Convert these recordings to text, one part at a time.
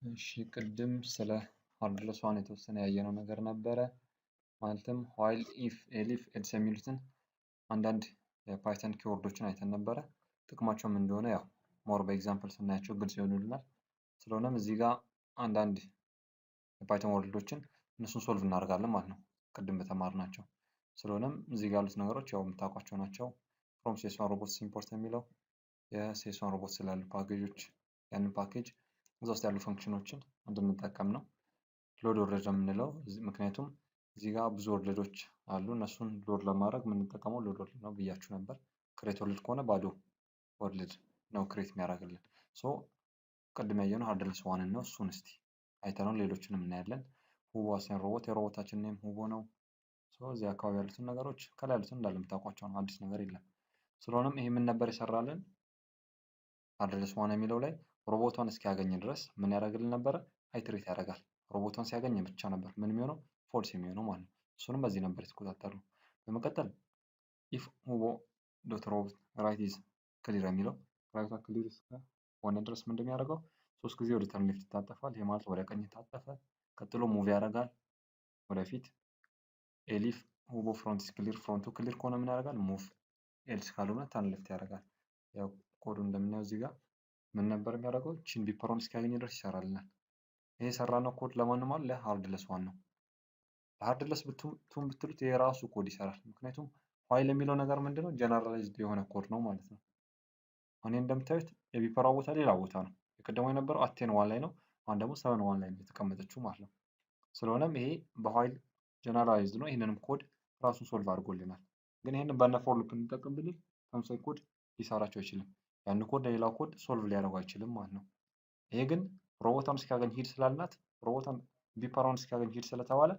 እሺ ቅድም ስለ ሃርድለስ ዋን የተወሰነ ያየነው ነገር ነበረ። ማለትም ዋይል፣ ኢፍ፣ ኤሊፍ፣ ኤልስ የሚሉትን አንዳንድ የፓይተን ኪወርዶችን አይተን ነበረ። ጥቅማቸው ምን እንደሆነ ያው ሞር በኤግዛምፕል ስናያቸው ግልጽ ይሆኑልናል። ስለሆነም እዚህ ጋር አንዳንድ የፓይተን ወርዶችን እነሱን ሶልቭ እናደርጋለን ማለት ነው፣ ቅድም በተማርናቸው። ስለሆነም እዚህ ጋር ያሉት ነገሮች ያው የምታውቋቸው ናቸው። ፍሮም ሴስ1 ሮቦትስ ኢምፖርት የሚለው የሴስ1 ሮቦት ስላሉ ፓኬጆች ያንን ፓኬጅ እዛ ውስጥ ያሉ ፈንክሽኖችን እንድንጠቀም ነው። ሎድ ወርልድ የምንለው ምክንያቱም እዚህ ጋር ብዙ ወርልዶች አሉ። እነሱን ሎድ ለማድረግ የምንጠቀመው ሎድ ወርልድ ነው ብያችሁ ነበር። ክሬት ወርልድ ከሆነ ባዶ ወርልድ ነው ክሬት የሚያደርግልን። ሶ ቅድም ያየነው ሃርድለስ ዋንን ነው። እሱን እስቲ አይተነው ሌሎችንም እናያለን። ሁቦ አሳይን ሮቦት የሮቦታችን ኔም ሁቦ ነው። እዚህ አካባቢ ያሉትን ነገሮች ከላይ ያሉትን እንዳለ የምታውቋቸው ነው፣ አዲስ ነገር የለም። ስለሆነም ይሄ ምን ነበር የሰራልን? ሃርድለስ ዋን የሚለው ላይ ሮቦቷን እስኪያገኝ ድረስ ምን ያደርግልን ነበረ? አይትሬት ያደርጋል። ሮቦቷን ሲያገኝ ብቻ ነበር ምን የሚሆነው? ፎልስ የሚሆነው ማለት ነው። እሱንም በዚህ ነበር የተቆጣጠሩ። በመቀጠል ኢፍ ሁቦ ዶት ሮቦት ራይት ኢዝ ክሊር የሚለው ራይቷ ክሊር እስከሆነ ድረስ ምን እንደሚያደርገው 3 ጊዜ ወደ ተርን ሌፍት ይታጠፋል። ይሄ ማለት ወደ ቀኝ ታጠፈ። ቀጥሎ ሙቭ ያደርጋል ወደፊት። ኤሊፍ ሁቦ ፍሮንት ኢዝ ክሊር፣ ፍሮንቱ ክሊር ከሆነ ምን ያደርጋል? ሙቭ። ኤልስ ካልሆነ ተርን ሌፍት ያደርጋል። ያው ኮዱ እንደምናየው እዚህ ጋር ምን ነበር የሚያደርገው? ቺን ቢፐሯን እስኪያገኝ ድረስ ይሰራልናል። ይሄ የሰራነው ኮድ ለማንም አለ ለሃርድለስ ዋን ነው። ለሃርድለስ ቱን ብትሉት የራሱ ኮድ ይሰራል። ምክንያቱም ዋይል የሚለው ነገር ምንድነው? ጀነራላይዝድ የሆነ ኮድ ነው ማለት ነው። አሁን እንደምታዩት የቢፐሯ ቦታ ሌላ ቦታ ነው። የቀደመው የነበረው አቴን ዋን ላይ ነው። አሁን ደግሞ 7 ዋን ላይ ነው የተቀመጠችው ማለት ነው። ስለሆነም ይሄ በዋይል ጀነራላይዝድ ነው። ይህንንም ኮድ ራሱን ሶልቭ አድርጎልናል። ግን ይህንን በነ ፎር ሉፕ እንጠቀም ብንል ተመሳሳይ ኮድ ሊሰራቸው አይችልም። ያን ኮድ ለሌላው ኮድ ሶልቭ ሊያደርገው አይችልም ማለት ነው። ይሄ ግን ሮቦቷን እስኪያገኝ ሂድ ስላልናት ሮቦቷን ቢፐሯን እስኪያገኝ ሂድ ስለተባለ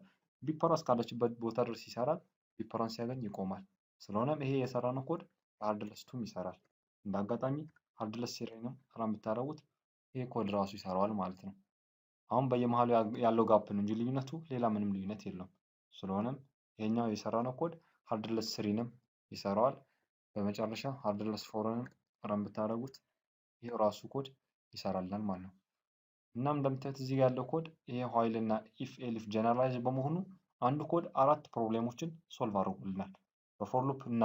ቢፐሯ እስካለችበት ቦታ ድረስ ይሰራል። ቢፐሯን ሲያገኝ ይቆማል። ስለሆነም ይሄ የሰራነው ኮድ ሃርድለስ ቱም ይሰራል። እንደ አጋጣሚ ሃርድለስ ሲሪንም ራን ብታደርጉት ይሄ ኮድ ራሱ ይሰራዋል ማለት ነው። አሁን በየመሃሉ ያለው ጋፕ ነው እንጂ ልዩነቱ ሌላ ምንም ልዩነት የለውም። ስለሆነም ይሄኛው የሰራነው ኮድ ሃርድለስ ስሪንም ይሰራዋል። በመጨረሻ ሃርድለስ ፎርንም ራን ብታደርጉት ይሄ ራሱ ኮድ ይሰራልናል ማለት ነው። እናም እንደምታዩት እዚህ ያለው ኮድ ይሄ ዋይል እና ኢፍ ኤሊፍ ጀነራላይዝ በመሆኑ አንዱ ኮድ 4 ፕሮብሌሞችን ሶልቭ አድርጎልናል። በፎር ሉፕ እና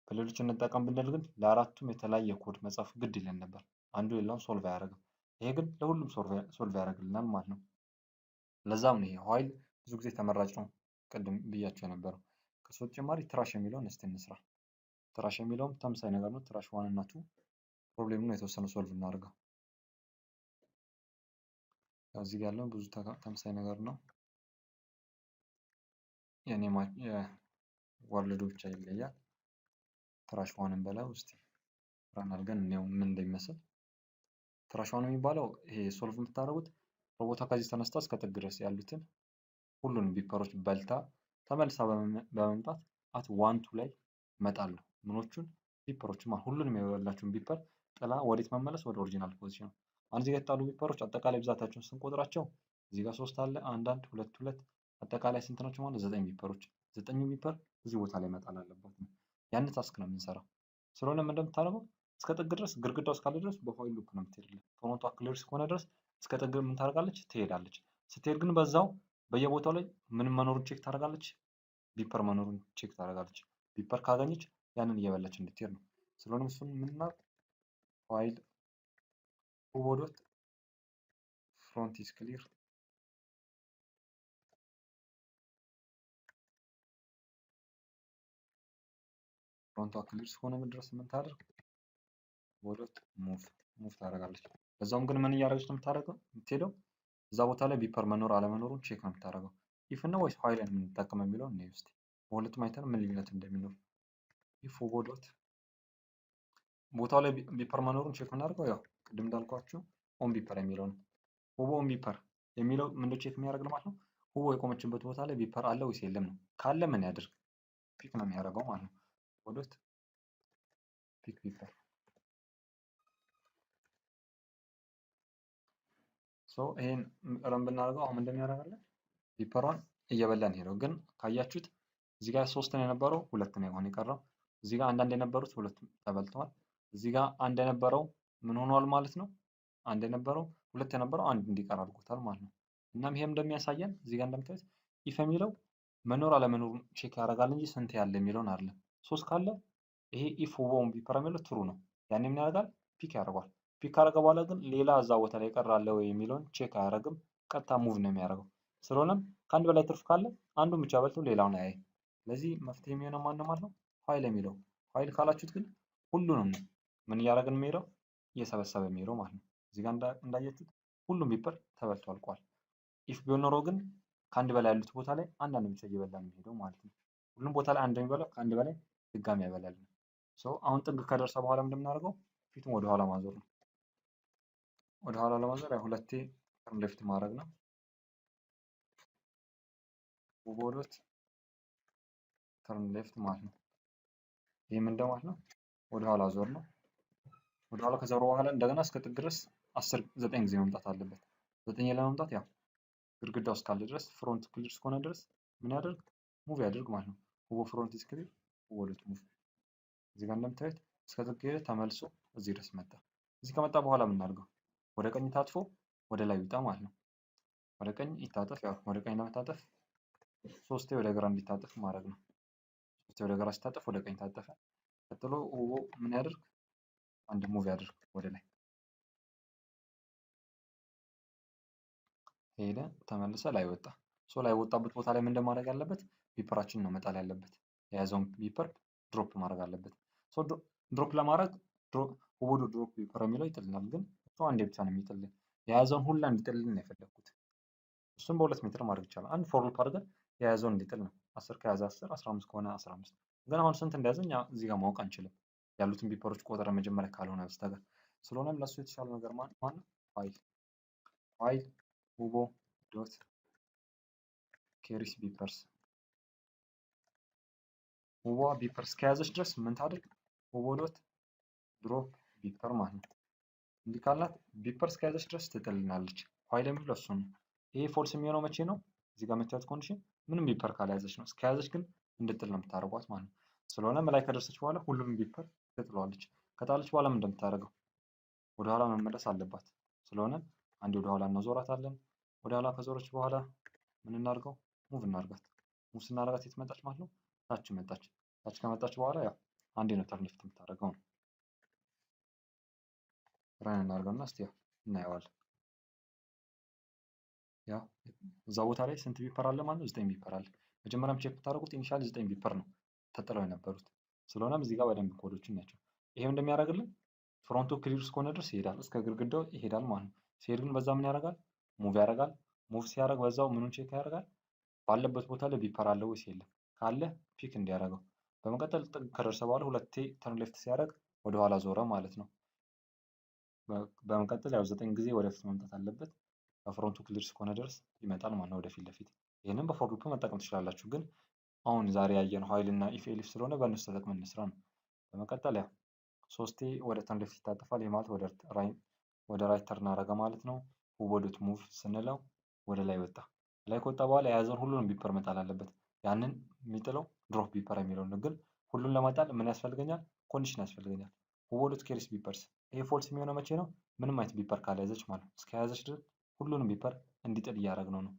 በሌሎች እንጠቀም ብንል ግን ለአራቱም የተለያየ ኮድ መጻፍ ግድ ይለን ነበር። አንዱ ሌላውን ሶልቭ አያደርግም። ይሄ ግን ለሁሉም ሶልቭ ያደርግልናል ማለት ነው። ለዛም ነው ይሄ ዋይል ብዙ ጊዜ ተመራጭ ነው፣ ቅድም ብያቸው የነበረው። ከሱ በተጨማሪ ትራሽ የሚለውን እስቲ እንስራ። ትራሽ የሚለውም ተመሳሳይ ነገር ነው። ትራሽ ዋን እና ቱ ፕሮብሌሙን የተወሰነ ሶልቭ እናድርገው። እዚህ ጋር ያለው ብዙ ተመሳሳይ ነገር ነው። የኔ ወርልዱ ብቻ ይለያል። ትራሽ ዋንን በለው እስቲ ራን አድርገን እንየው ምን እንደሚመስል። ትራሽ ዋን የሚባለው ይሄ ሶልቭ የምታደርጉት ሮቦቷ ከዚህ ተነስታ እስከ ጥግ ድረስ ያሉትን ሁሉንም ቢፐሮች በልታ ተመልሳ በመምጣት አት ዋንቱ ላይ መጣል ነው። ምኖቹን ቢፐሮች ማለት ሁሉንም የበላችሁን ቢፐር ጥላ ወዴት መመለስ? ወደ ኦሪጂናል ፖዚሽን ነው። አንድ እዚህ ጋር የጣሉ ቢፐሮች አጠቃላይ ብዛታቸውን ስንቆጥራቸው እዚህ ጋር 3 አለ፣ 1 1 2 2 አጠቃላይ ስንት ናቸው ማለት? 9 ቢፐሮች። 9 ቢፐር እዚህ ቦታ ላይ መጣል አለበት ነው። ያን ታስክ ነው የምንሰራው። ስለሆነም እንደምታደርገው እስከ ጥግ ድረስ ግድግዳው እስካለ ድረስ በዋይል ሉፕ ነው የምትሄድልን። ፍሮንቷ ክሊር እስከሆነ ድረስ እስከ ጥግ ምን ታደርጋለች? ትሄዳለች። ስትሄድ ግን በዛው በየቦታው ላይ ምንም መኖሩን ቼክ ታደርጋለች። ቢፐር መኖሩን ቼክ ታደርጋለች። ቢፐር ካገኘች ያንን እየበላች እንድትሄድ ነው። ስለሆነም እሱን ምንናር ዋይል ሁቦ ዶት ፍሮንት ኢዝ ክሊር ፍሮንቷ ክሊር እስከሆነ ድረስ ምን ታደርግ? ወዶት ሙቭ ታደርጋለች። በዛውም ግን ምን እያደረገች ነው የምትሄደው? እዛ ቦታ ላይ ቢፐር መኖር አለመኖሩን ቼክ ነው የምታደርገው። ኢፍ እና ወይስ ዋይልን የምንጠቀመው የሚለው ነው ውስጥ በሁለቱም አይተን ምን ልዩነት እንደሚኖር። ኢፍ ሁቦ ዶት ቦታው ላይ ቢፐር መኖሩን ቼክ የምናደርገው ያው ቅድም እንዳልኳችሁ ኦን ቢፐር የሚለው ነው። ሁቦ ኦን ቢፐር የሚለው ምንድን ቼክ የሚያደርግ ማለት ነው? ሁቦ የቆመችበት ቦታ ላይ ቢፐር አለ ወይስ የለም ነው። ካለ ምን ያድርግ? ፒክ ነው የሚያደርገው ማለት ነው። ወዶት ፒክ ቢፐር ይሄን ረን ብናደርገው አሁን እንደሚያደርጋለን ቢፐሯን እየበላን ሄደው። ግን ካያችሁት እዚህ ጋር 3 ነው የነበረው 2 ነው የሆነ የቀረው። እዚህ ጋር አንድ የነበሩት 2 ተበልተዋል። እዚህ ጋር አንድ የነበረው ምን ሆኗል ማለት ነው? አንድ የነበረው ሁለት የነበረው አንድ እንዲቀር አድርጎታል ማለት ነው። እናም ይሄም እንደሚያሳየን እዚህ ጋር እንደምታዩት ኢፍ የሚለው መኖር አለመኖሩን ቼክ ያደርጋል እንጂ ስንት ያለ የሚለውን አይደለም። 3 ካለ ይሄ ኢፍ ውቦውን ቢፐር የሚለው ትሩ ነው። ያኔ ምን ያደርጋል? ፒክ ያደርገዋል። ፒክ ካደረገ በኋላ ግን ሌላ እዛ ቦታ ላይ ቀራለ ወይ የሚለውን ቼክ አያደርግም። ቀጥታ ሙቭ ነው የሚያደርገው። ስለሆነም ከአንድ በላይ ትርፍ ካለ አንዱን ብቻ በልቶ ሌላውን አያይ። ስለዚህ መፍትሄ የሚሆነው ማን ነው ማለት ነው? ኋይል የሚለው ኋይል ካላችሁት ግን ሁሉንም ነው ምን እያደረግን የሚሄደው እየሰበሰበ የሚሄደው ማለት ነው። እዚህ ጋር እንዳያችሁት ሁሉም ቢፐር ተበልቶ አልቋል። ኢፍ ቢሆን ኖሮ ግን ከአንድ በላይ ያሉት ቦታ ላይ አንዳንድ ብቻ እየበላ የሚሄደው ማለት ነው። ሁሉም ቦታ ላይ አንድ የሚበላው ከአንድ በላይ ድጋሚ አይበላልም። አሁን ጥግ ከደረሰ በኋላ እንደምናደርገው ፊቱን ወደ ኋላ ማዞር ነው። ወደ ኋላ ለማዞር ያው ሁለቴ ተርን ሌፍት ማድረግ ነው። ውቦዶት ተርን ሌፍት ማለት ነው። ይህ ምን ማለት ነው? ወደ ኋላ ዞር ነው። ወደ ኋላ ከዞረ በኋላ እንደገና እስከ ጥግ ድረስ 9 ጊዜ መምጣት አለበት። 9 ለመምጣት ያው ግድግዳው እስካለ ድረስ ፍሮንት ክሊር እስከሆነ ድረስ ምን ያደርግ? ሙቭ ያደርግ ማለት ነው። ውቦ ፍሮንት ኢዝ ክሊር፣ ውቦዶት ሙቭ። እዚህ ጋር እንደምታዩት እስከ ጥግ ሄደ ተመልሶ እዚህ ድረስ መጣ። እዚህ ከመጣ በኋላ የምናደርገው ወደ ቀኝ ታጥፎ ወደ ላይ ይውጣ ማለት ነው። ወደ ቀኝ ይታጠፍ። ያው ወደ ቀኝ ለመታጠፍ 3 ወደ ግራ እንዲታጠፍ ማድረግ ነው። 3 ወደ ግራ ሲታጠፍ ወደ ቀኝ ታጠፈ። ቀጥሎ ውቦ ምን ያደርግ? አንድ ሙቭ ያደርግ ወደ ላይ ሄደ፣ ተመልሰ ላይ ወጣ። ላይ ወጣበት ቦታ ላይ ምን እንደማድረግ ያለበት? ቢፐራችንን ነው መጣል ያለበት። የያዘውን ቢፐር ድሮፕ ማድረግ አለበት። ድሮፕ ለማድረግ ውቦዶ ድሮፕ ቢፐር የሚለው ይጥልናል፣ ግን እሱ አንዴ ብቻ ነው የሚጥልን። የያዘውን ሁላ እንዲጥልልን ነው የፈለግኩት። እሱም በ2 ሜትር ማድረግ ይቻላል። አንድ ፎር ሉፕ አድርገን የያዘውን እንዲጥል ነው። 10 ከያዘ 10፣ 15 ከሆነ 15። ግን አሁን ስንት እንደያዘ እኛ እዚህ ጋር ማወቅ አንችልም፣ ያሉትን ቢፐሮች ቆጥረ መጀመሪያ ካልሆነ በስተቀር። ስለሆነም ለእሱ የተሻለ ነገር ማን ነው? ኋይል ውቦ ዶት ኬሪስ ቢፐርስ። ውቧ ቢፐርስ ከያዘች ድረስ ምን ታድርግ? ውቦ ዶት ድሮፕ ቢፐር ማለት ነው። እንዲህ ካልናት ቢፐርስ ከያዘች ድረስ ትጥልናለች። ኋይል የሚለው እሱ ነው። ይሄ ፎልስ የሚሆነው መቼ ነው? እዚህ ጋር የምታዩት ኮንዲሽን ምንም ቢፐር ካልያዘች ነው። እስከያዘች ግን እንድጥል ነው የምታደርጓት ማለት ነው። ስለሆነም ላይ ከደረሰች በኋላ ሁሉንም ቢፐር ትጥለዋለች። ከጣለች በኋላ ምን እንደምታደርገው ወደኋላ መመለስ አለባት። ስለሆነ አንዴ ወደኋላ እናዞራታለን። ወደኋላ ከዞረች በኋላ ምን እናድርገው? ሙቭ እናድርጋት። ሙቭ ስናደርጋት የት መጣች ማለት ነው? ታች መጣች። ታች ከመጣች በኋላ ያው አንዴ ነው ተርን ሌፍት የምታደርገው ነው። ራን እናድርገውና እስቲ ያው እናየዋለን። ያው እዛ ቦታ ላይ ስንት ቢፐር አለ ማለት ነው? 9 ቢፐር አለ። መጀመሪያም ቼክ ብታደርጉት ኢኒሻሊ 9 ቢፐር ነው ተጥለው የነበሩት። ስለሆነም እዚህ ጋር በደንብ ኮዶችን ናቸው። ይሄም እንደሚያደርግልን ፍሮንቱ ክሊር እስከሆነ ድረስ ይሄዳል፣ እስከ ግድግዳው ይሄዳል ማለት ነው። ሲሄድ ግን በዛ ምን ያደርጋል? ሙቭ ያደርጋል። ሙቭ ሲያደርግ በዛው ምኑን ቼክ ያደርጋል? ባለበት ቦታ ላይ ቢፐር አለ ወይስ የለም። ካለ ፒክ እንዲያደርገው። በመቀጠል ጥግ ከደረሰ በኋላ ሁለቴ ተርን ሌፍት ሲያደርግ ወደ ኋላ ዞረ ማለት ነው። በመቀጠል ያው 9 ጊዜ ወደፊት መምጣት አለበት። በፍሮንቱ ክሊር እስከሆነ ድረስ ይመጣል ማለት ነው ወደፊት ለፊት። ይህንን በፎር ሉፕ መጠቀም ትችላላችሁ፣ ግን አሁን ዛሬ ያየነው ኋይል እና ኢፍ ኤሊፍ ስለሆነ በእነሱ ተጠቅመን እንስራ ነው። በመቀጠል ያው 3ቴ ወደ ተርን ሌፍት ይታጠፋል። ይህ ማለት ወደ ራይት ተርን አደረገ ማለት ነው። ውቦ ዶት ሙቭ ስንለው ወደ ላይ ወጣ። ላይ ከወጣ በኋላ የያዘውን ሁሉንም ቢፐር መጣል አለበት። ያንን የሚጥለው ድሮፕ ቢፐር የሚለውን ነው። ግን ሁሉን ለመጣል ምን ያስፈልገኛል? ኮንዲሽን ያስፈልገኛል። ውቦ ዶት ኬሪስ ቢፐርስ። ይሄ ፎልስ የሚሆነው መቼ ነው? ምንም አይነት ቢፐር ካልያዘች ማለት ነው። እስከያዘች ድረስ ሁሉንም ቢፐር እንዲጥል እያደረግነው ነው።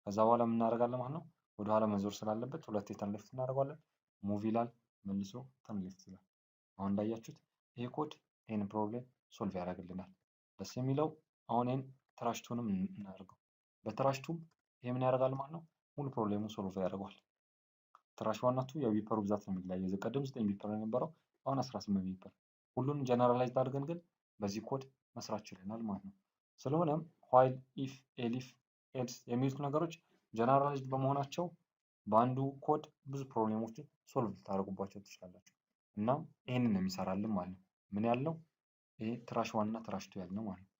ከዛ በኋላ ምን እናደርጋለን ማለት ነው? ወደኋላ መዞር ስላለበት ሁለቴ ተርን ሌፍት እናደርገዋለን። ሙቭ ይላል፣ መልሶ ተርን ሌፍት ይላል። አሁን እንዳያችሁት ይሄ ኮድ ይህን ፕሮብሌም ሶልቭ ያደርግልናል። ደስ የሚለው አሁን ይህን ትራሽቱንም እናደርገው። በትራሽቱም ይሄ ምን ያደርጋል ማለት ነው? ሙሉ ፕሮብሌሙን ሶልቭ ያደርገዋል። ትራሽ ዋናቱ የቢፐሩ ብዛት ነው የሚለያየው። ቀደም 9 ቢፐር የነበረው አሁን 18 ቢፐር። ሁሉንም ጀነራላይዝድ አድርገን ግን በዚህ ኮድ መስራት ችለናል ማለት ነው። ስለሆነም ኋይል፣ ኢፍ፣ ኤሊፍ፣ ኤልስ የሚሉት ነገሮች ጀነራላይዝድ በመሆናቸው በአንዱ ኮድ ብዙ ፕሮብሌሞችን ሶልቭ ልታደርጉባቸው ትችላላችሁ። እናም ይህንን ነው የሚሰራልን ማለት ነው። ምን ያልነው? ይሄ ትራሽ ዋን እና ትራሽ ቱ ያልነው ማለት ነው።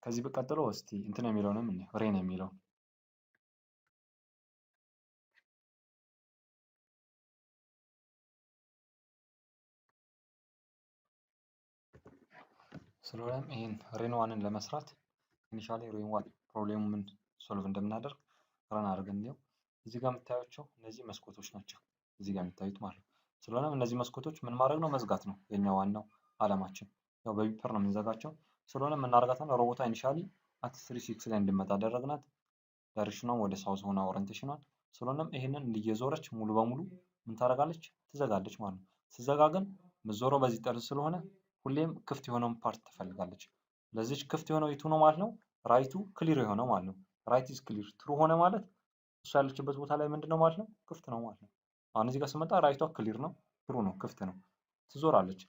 ከዚህ በቀጥሎ እስቲ እንትን የሚለውንም ሬን የሚለው ስለሆነም ይሄን ሬን ዋንን ለመስራት ኢኒሻሊ ሬን ዋን ፕሮብሌሙ ምን ሶልቭ እንደምናደርግ ረን አድርገን እንየው። እዚህ ጋር የምታዩቸው እነዚህ መስኮቶች ናቸው። እዚህ ጋር የሚታዩት ማለት ነው። ስለሆነም እነዚህ መስኮቶች ምን ማድረግ ነው? መዝጋት ነው የኛ ዋናው አላማችን። ያው በቢፐር ነው የምንዘጋቸው። ስለሆነ የምናደርጋትን ሮቦቷ ኢኒሻሊ አት 3 ላይ እንድመጣ አደረግናት። ዳይሬክሽኗን ወደ ሳውዝ ሆና ኦሪንቴሽኗን። ስለሆነም ይሄንን እየዞረች ሙሉ በሙሉ ምን ታደርጋለች? ትዘጋለች ማለት ነው። ስዘጋ ግን ምዞረው በዚህ ጠርዝ ስለሆነ ሁሌም ክፍት የሆነውን ፓርት ትፈልጋለች። ለዚች ክፍት የሆነው የቱ ነው ማለት ነው? ራይቱ ክሊር የሆነው ማለት ነው። ራይት ኢዝ ክሊር ትሩ ሆነ ማለት እሷ ያለችበት ቦታ ላይ ምንድነው ማለት ነው? ክፍት ነው ማለት ነው። አሁን እዚህ ጋር ስመጣ ራይቷ ክሊር ነው፣ ትሩ ነው፣ ክፍት ነው። ትዞራለች።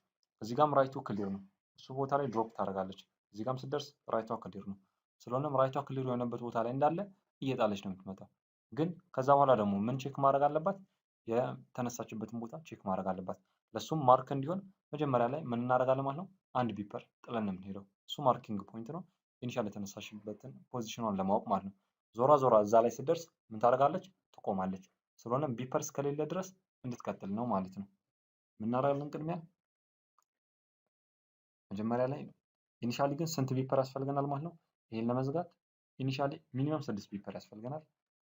እዚህ ጋርም ራይቱ ክሊር ነው፣ እሱ ቦታ ላይ ድሮፕ ታደርጋለች። እዚህ ጋርም ስትደርስ ራይቷ ክሊር ነው። ስለሆነም ራይቷ ክሊር የሆነበት ቦታ ላይ እንዳለ እየጣለች ነው የምትመጣው። ግን ከዛ በኋላ ደግሞ ምን ቼክ ማድረግ አለባት? የተነሳችበትን ቦታ ቼክ ማድረግ አለባት። ለሱም ማርክ እንዲሆን መጀመሪያ ላይ ምን እናደርጋለን ማለት ነው? አንድ ቢፐር ጥለን ነው የምንሄደው። እሱ ማርኪንግ ፖይንት ነው፣ ኢኒሻል የተነሳሽበትን ፖዚሽኗን ለማወቅ ማለት ነው። ዞራ ዞራ እዛ ላይ ስትደርስ ምን ታደርጋለች? ትቆማለች። ስለሆነም ቢፐር እስከሌለ ድረስ እንድትቀጥል ነው ማለት ነው። ምን እናደርጋለን? ቅድሚያ መጀመሪያ ላይ ኢኒሻሊ ግን ስንት ቢፐር ያስፈልገናል ማለት ነው? ይሄን ለመዝጋት ኢኒሻሊ ሚኒመም 6 ቢፐር ያስፈልገናል።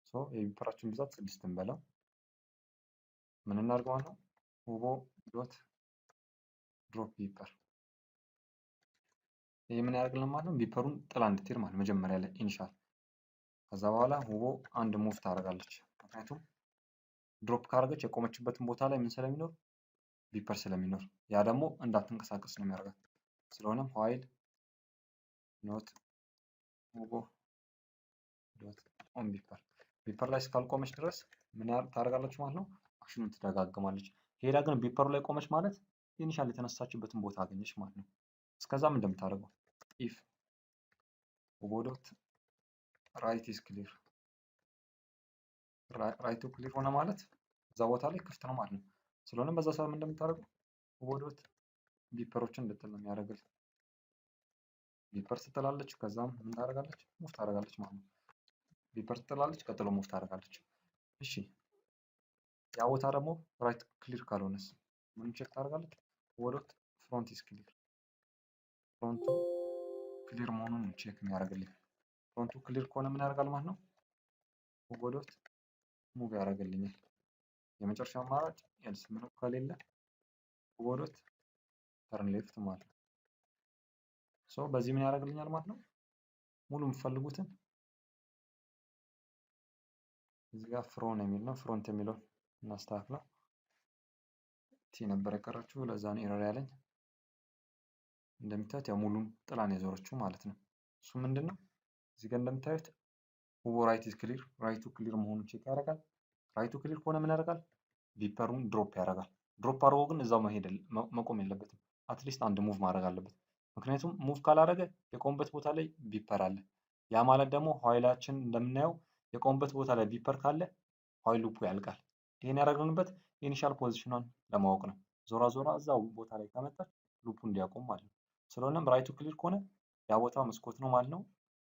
ሶ የቢፐራችን ብዛት 6 እንበለው። ምን እናድርግ ማለት ነው? ሁቦ ዶት ድሮፕ ቢፐር። ይሄ ምን ያደርግልን ማለት ነው? ቢፐሩን ጥላ እንድትሄድ ማለት መጀመሪያ ላይ ኢኒሻል። ከዛ በኋላ ሁቦ አንድ ሙቭ ታደርጋለች። ምክንያቱም ድሮፕ ካደረገች የቆመችበትን ቦታ ላይ ምን ስለሚኖር? ቢፐር ስለሚኖር፣ ያ ደግሞ እንዳትንቀሳቀስ ነው የሚያደርጋት። ስለሆነም ዋይል ኖት ሁቦ ዶት ኦን ቢፐር፣ ቢፐር ላይ እስካልቆመች ድረስ ምን ታደርጋለች ማለት ነው? አክሽኑን ትደጋግማለች። ሄዳ ግን ቢፐሩ ላይ ቆመች ማለት ኢኒሻል የተነሳችበትን ቦታ አገኘች ማለት ነው። እስከዛም እንደምታደርገው ኢፍ ሁቦ ዶት ራይት ኢዝ ክሊር፣ ራይቱ ክሊር ሆነ ማለት እዛ ቦታ ላይ ክፍት ነው ማለት ነው። ስለሆነም በዛ ሰዓት እንደምታደርገው ሁቦ ዶት ቢፐሮችን እንድትል ነው የሚያደርግል። ቢፐር ትጥላለች፣ ከዛም ምን ታደርጋለች? ሙቭ ታደርጋለች ማለት ነው። ቢፐር ትጥላለች፣ ቀጥሎ ሙቭ ታደርጋለች። እሺ ያ ቦታ ደግሞ ራይት ክሊር ካልሆነስ ምን ቼክ ታደርጋለች? ሁቦ ዶት ፍሮንት ኢዝ ክሊር፣ ፍሮንቱ ክሊር መሆኑን ቼክ የሚያደርግልኝ። ፍሮንቱ ክሊር ከሆነ ምን ያደርጋል ማለት ነው? ሁቦ ዶት ሙቭ ያደርግልኛል። የመጨረሻ አማራጭ ኤልስ ምንም ከሌለ ሁቦ ዶት ተርን ሌፍት ማለት ነው። ሶ በዚህ ምን ያደርግልኛል ማለት ነው? ሙሉ የምትፈልጉትን እዚህ ጋር ፍሮን የሚል ነው፣ ፍሮንት የሚለውን እናስተካክለው። ቲ ነበር የቀረችው፣ ለዛ ነው ኤረር ያለኝ። እንደምታዩት ያው ሙሉን ጥላን የዞረችው ማለት ነው። እሱ ምንድነው? እዚህ ጋር እንደምታዩት ሁቦ ራይት ኢዝ ክሊር፣ ራይቱ ክሊር መሆኑን ቼክ ያደርጋል። ራይቱ ክሊር ከሆነ ምን ያደርጋል? ቢፐሩን ድሮፕ ያደርጋል። ድሮፕ አድርጎ ግን እዛው መቆም የለበትም። አትሊስት አንድ ሙቭ ማድረግ አለበት። ምክንያቱም ሙቭ ካላደረገ የቆመበት ቦታ ላይ ቢፐር አለ። ያ ማለት ደግሞ ኋይላችን እንደምናየው የቆመበት ቦታ ላይ ቢፐር ካለ ኋይል ሉፑ ያልቃል። ይሄን ያደረግንበት ኢኒሻል ፖዚሽኗን ለማወቅ ነው። ዞራ ዞራ እዛው ቦታ ላይ ከመጣች ሉፑ እንዲያቆም ማለት ነው። ስለሆነም ራይቱ ክሊር ከሆነ ያ ቦታ መስኮት ነው ማለት ነው።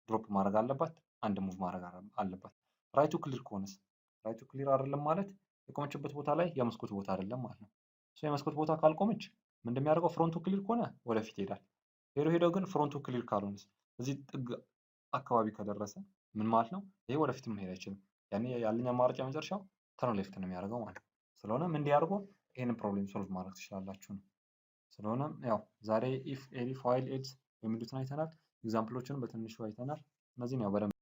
ድሮፕ ማድረግ አለባት፣ አንድ ሙቭ ማድረግ አለባት። ራይቱ ክሊር ከሆነስ? ራይቱ ክሊር አይደለም ማለት የቆመችበት ቦታ ላይ የመስኮት ቦታ አይደለም ማለት ነው። የመስኮት ቦታ ካልቆመች ምን እንደሚያደርገው? ፍሮንቱ ክሊር ከሆነ ወደፊት ይሄዳል። ሄዶ ግን ፍሮንቱ ክሊር ካልሆነስ? እዚህ ጥግ አካባቢ ከደረሰ ምን ማለት ነው? ይሄ ወደፊት መሄድ አይችልም። ያኔ ያለኝ አማራጭ የመጨረሻው ተርን ሌፍት ነው የሚያደርገው ማለት ነው። ስለሆነም እንዲህ አድርጎ ይሄንን ፕሮብሌም ሶልቭ ማድረግ ትችላላችሁ ነው። ስለሆነም ያው ዛሬ ኢፍ ኤልፍ ዋይል ኤልስ የሚሉትን አይተናል። ኤግዛምፕሎችን በትንሹ አይተናል። እነዚህን ያው በደንብ